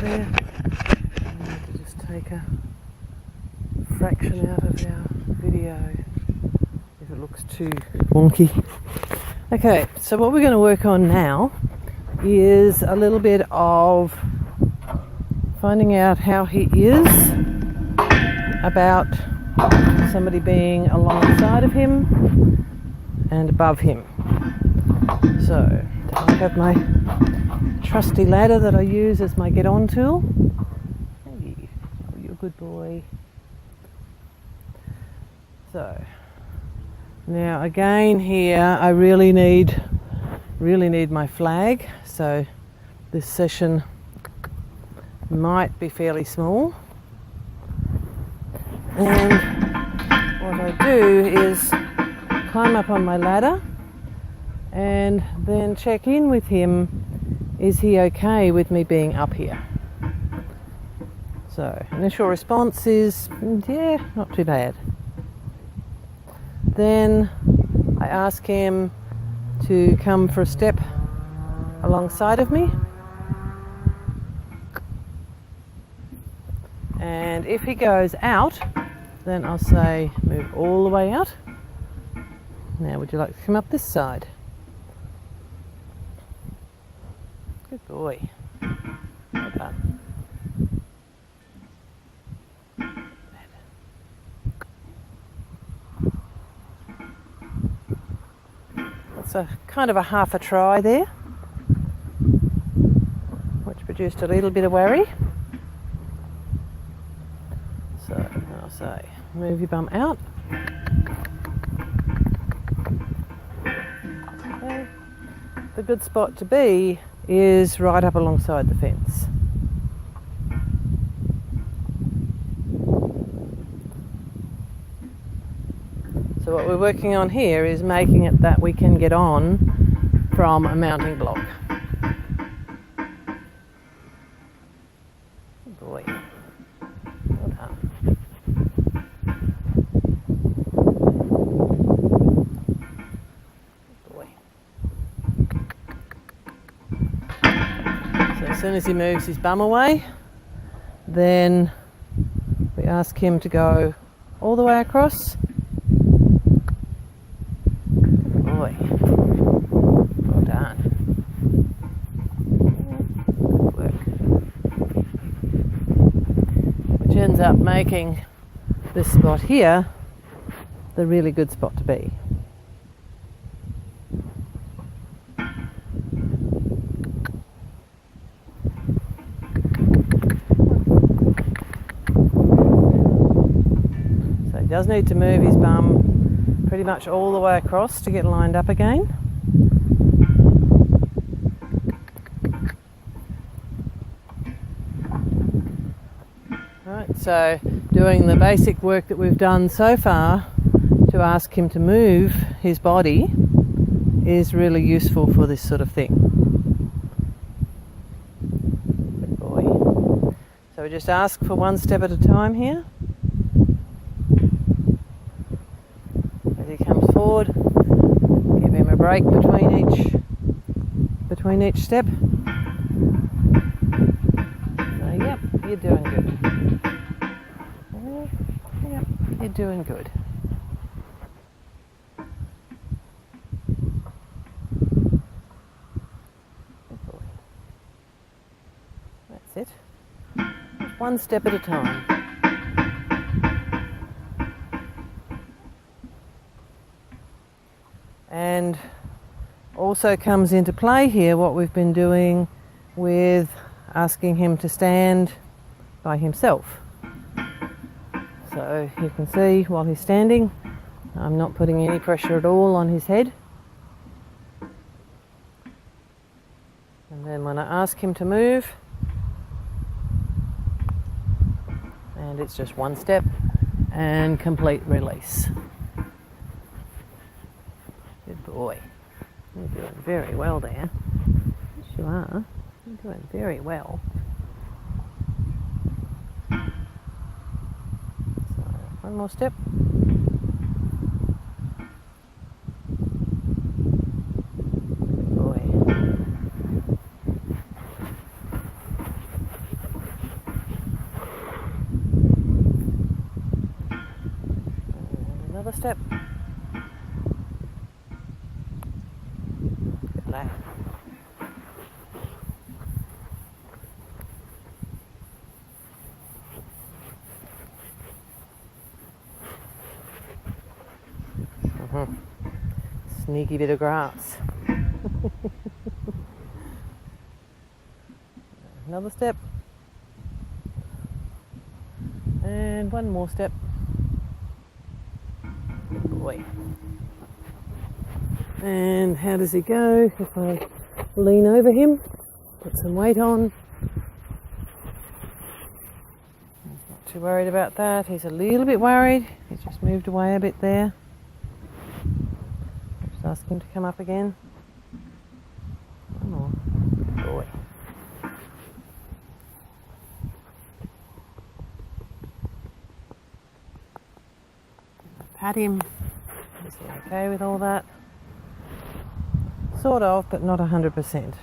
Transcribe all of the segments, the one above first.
there. I need to just take a fraction out of our video if it looks too wonky. Okay, so what we're going to work on now is a little bit of finding out how he is about somebody being alongside of him and above him. So I have my trusty ladder that I use as my get on tool. Hey, oh, you're a good boy. So now again here I really need my flag, so this session might be fairly small. And what I do is climb up on my ladder and then check in with him. Is he okay with me being up here? So initial response is, yeah, not too bad. Then I ask him to come for a step alongside of me. And if he goes out, then I'll say move all the way out. Now would you like to come up this side? Good boy. Well done. That's a kind of a half a try there, which produced a little bit of worry. So I'll say move your bum out. Okay. The good spot to be is right up alongside the fence. So what we're working on here is making it that we can get on from a mounting block. Good boy. Well done. Good boy. So as soon as he moves his bum away, then we ask him to go all the way across. Ends up making this spot here the really good spot to be. So he does need to move his bum pretty much all the way across to get lined up again. So doing the basic work that we've done so far to ask him to move his body is really useful for this sort of thing. Good boy. So we just ask for one step at a time here. As he comes forward, give him a break between each step. So yep, you're doing good. Yep, you're doing good. Good boy. That's it. Just one step at a time. And also comes into play here what we've been doing with asking him to stand by himself. So you can see while he's standing, I'm not putting any pressure at all on his head. And then when I ask him to move, and it's just one step and complete release. Good boy. You're doing very well there. Yes, you are. You're doing very well. One more step. Good boy. step. Good lad. Sneaky bit of grass. Another step. And one more step. Good boy. And how does he go if I lean over him, put some weight on? He's not too worried about that. He's a little bit worried. He's just moved away a bit there. Just ask him to come up again. One more. Good boy. Pat him. Is he okay with all that? Sort of, but not 100%.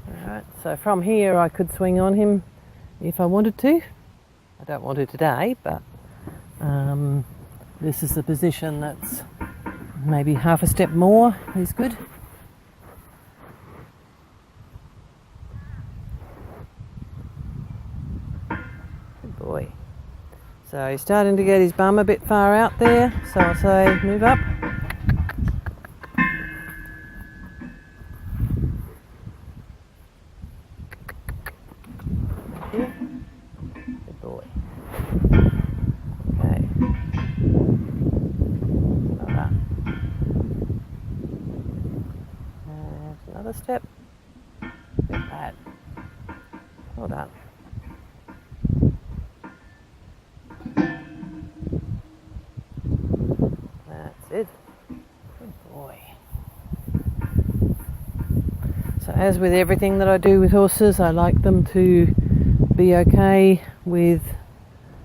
Alright, so from here I could swing on him if I wanted to. I don't want to today, but this is the position that's maybe half a step more is good. Good boy. So he's starting to get his bum a bit far out there, so I'll say move up. Good boy. Okay. Like that. And another step. Good lad. Well done. That's it. Good boy. So as with everything that I do with horses, I like them to be okay with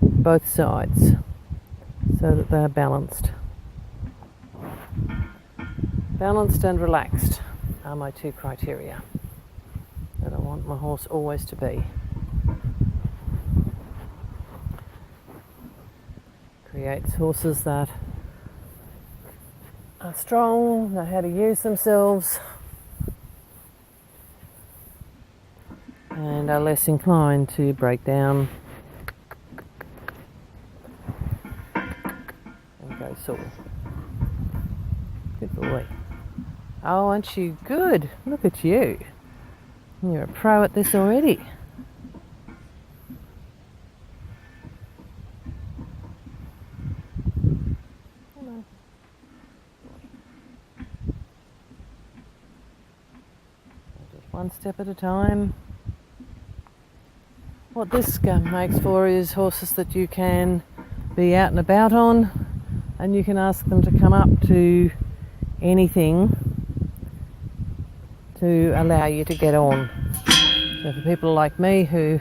both sides so that they're balanced. Balanced and relaxed are my two criteria that I want my horse always to be. Creates horses that are strong, know how to use themselves, and are less inclined to break down and go sore. Good boy. Oh, aren't you good? Look at you. You're a pro at this already. Come on. Just one step at a time. What this makes for is horses that you can be out and about on, and you can ask them to come up to anything to allow you to get on. So for people like me who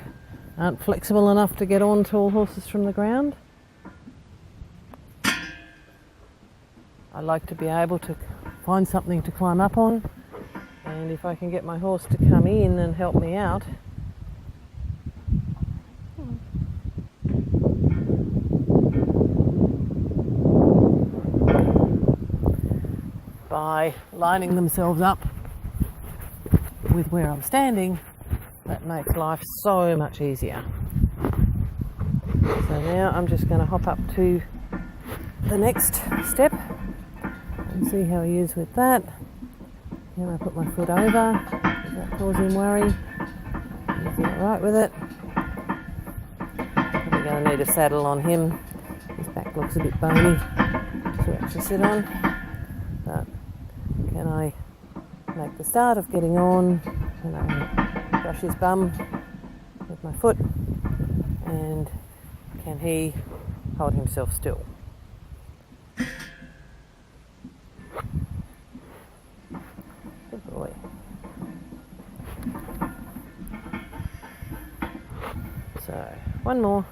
aren't flexible enough to get on tall horses from the ground, I like to be able to find something to climb up on, and if I can get my horse to come in and help me out, by lining themselves up with where I'm standing, that makes life so much easier. So now I'm just going to hop up to the next step and see how he is with that. Then I put my foot over. Does that cause him worry? Is he alright with it? Probably going to need a saddle on him. His back looks a bit bony to actually sit on. But can I make the start of getting on? Can I brush his bum with my foot? And can he hold himself still? Good boy. So, one more.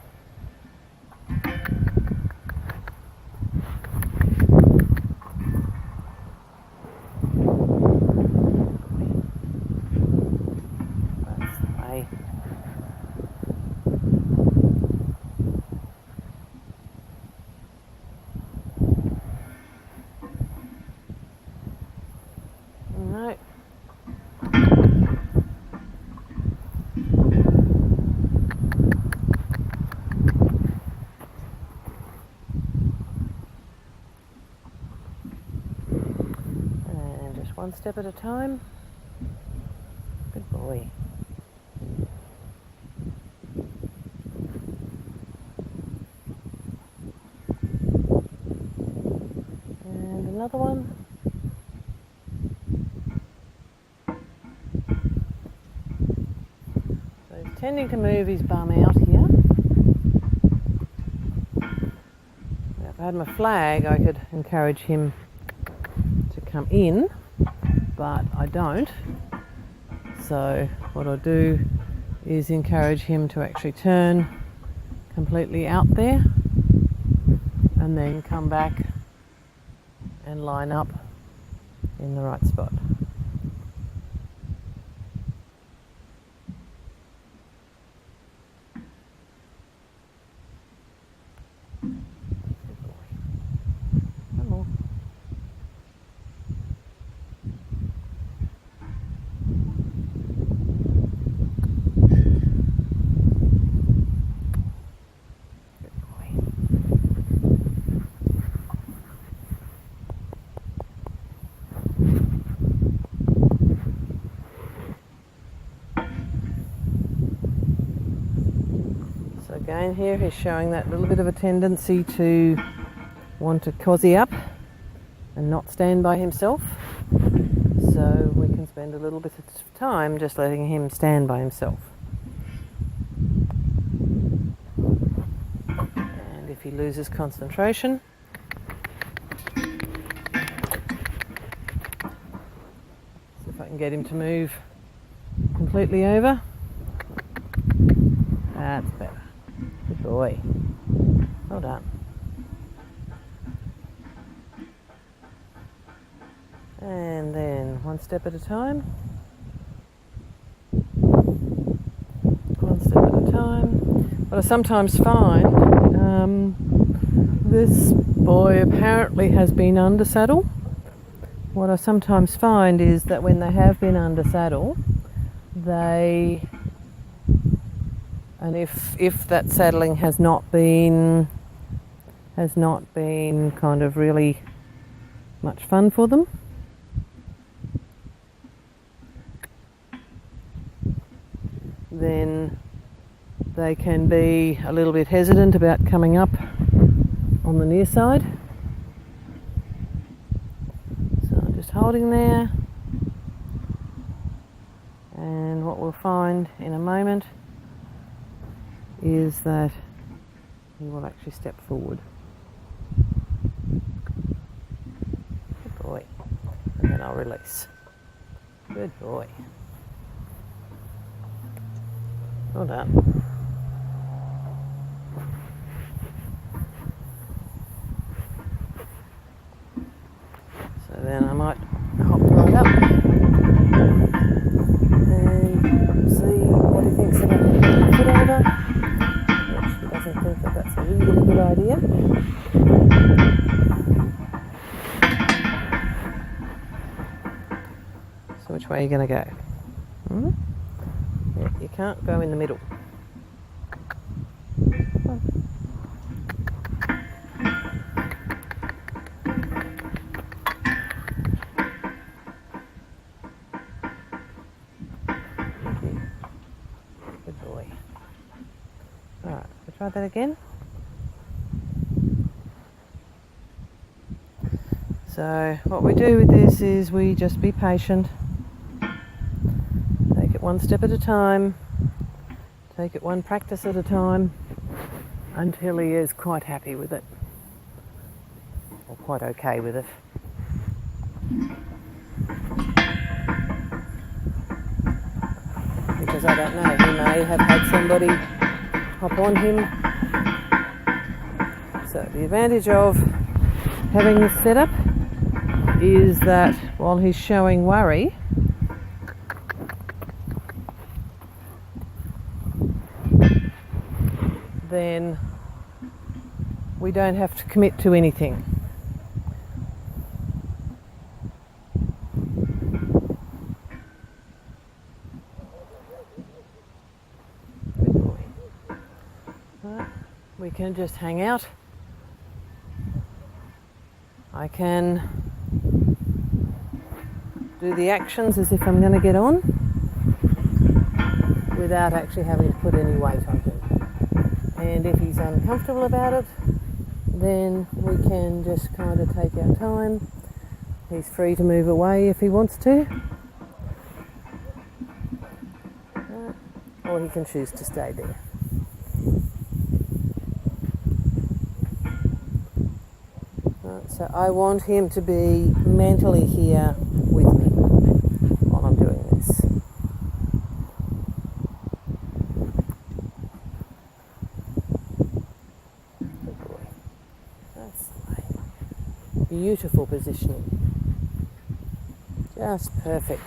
one step at a time. Good boy. And another one. So he's tending to move his bum out here. Now, if I had my flag, I could encourage him to come in, but I don't. So what I'll do is encourage him to actually turn completely out there and then come back and line up in the right spot. One more. So again here he's showing that little bit of a tendency to want to cozy up and not stand by himself. So we can spend a little bit of time just letting him stand by himself. And if he loses concentration, see if I can get him to move completely over. That's better. Good boy. Well done. And then one step at a time. One step at a time. What I sometimes find, this boy apparently has been under saddle. What I sometimes find is that when they have been under saddle, and if that saddling has not been kind of really much fun for them, then they can be a little bit hesitant about coming up on the near side. So I'm just holding there, and what we'll find in a moment is that he will actually step forward. Good boy. And then I'll release. Good boy. Well done. So then I might hop right up and see what he thinks about the foot over. He doesn't think that that's a really good idea. So which way are you going to go? Yeah, you can't go in the middle. Good boy. Alright, we'll try that again. So what we do with this is we just be patient. Take it one step at a time. Take it one practice at a time until he is quite happy with it. Or quite okay with it. Because I don't know, he may have had somebody hop on him. So the advantage of having this set up is that while he's showing worry, then we don't have to commit to anything. Good boy. Right. We can just hang out. I can do the actions as if I'm going to get on without actually having to put any weight on him. And if he's uncomfortable about it, then we can just kind of take our time. He's free to move away if he wants to. Or he can choose to stay there. So I want him to be mentally here with me while I'm doing this. Good boy. That's the way. Beautiful positioning. Just perfect.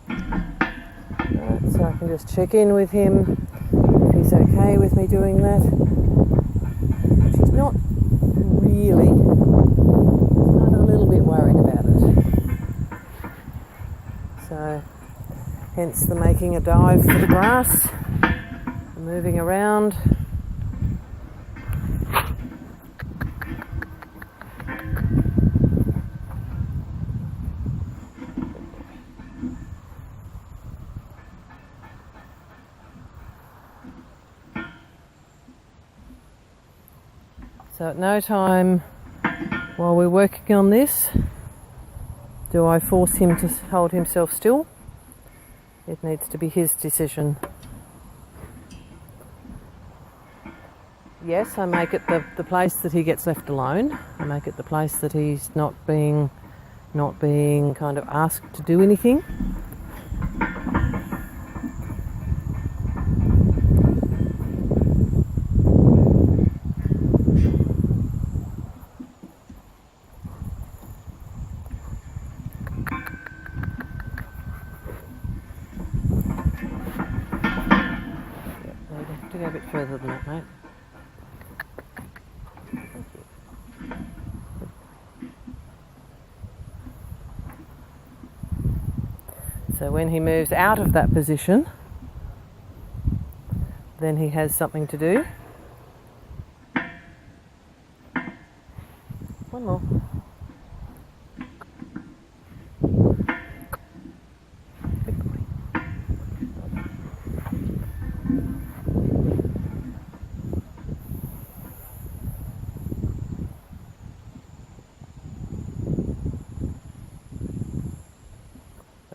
Right, so I can just check in with him. He's okay with me doing that, which he's not really. He's not a little bit worried about it. So, hence the making a dive for the grass, the moving around. So at no time while we're working on this do I force him to hold himself still. It needs to be his decision. Yes, I make it the place that he gets left alone. I make it the place that he's not being kind of asked to do anything. To go a bit further than that, mate. So when he moves out of that position, then he has something to do. One more. Good boy.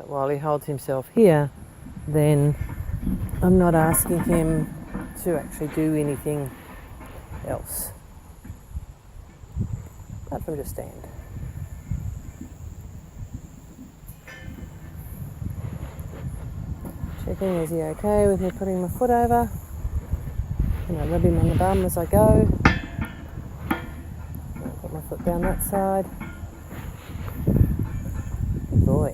While he holds himself here, then I'm not asking him to actually do anything else apart from just stand. Checking, is he okay with me putting my foot over? And I rub him on the bum as I go. I'll put my foot down that side. Good boy.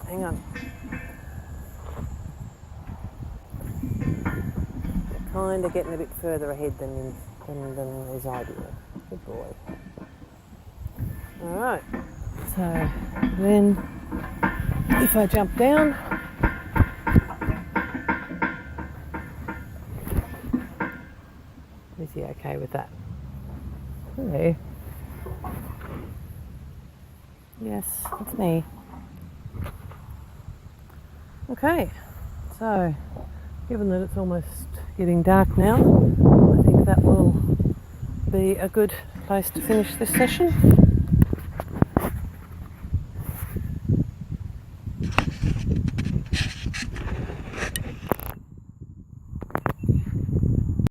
Hang on. Kind of getting a bit further ahead than is ideal. Good boy. Alright. So then if I jump down, is he okay with that? Hello. Yes, it's me. Okay, so given that it's almost getting dark now, I think that will be a good place to finish this session.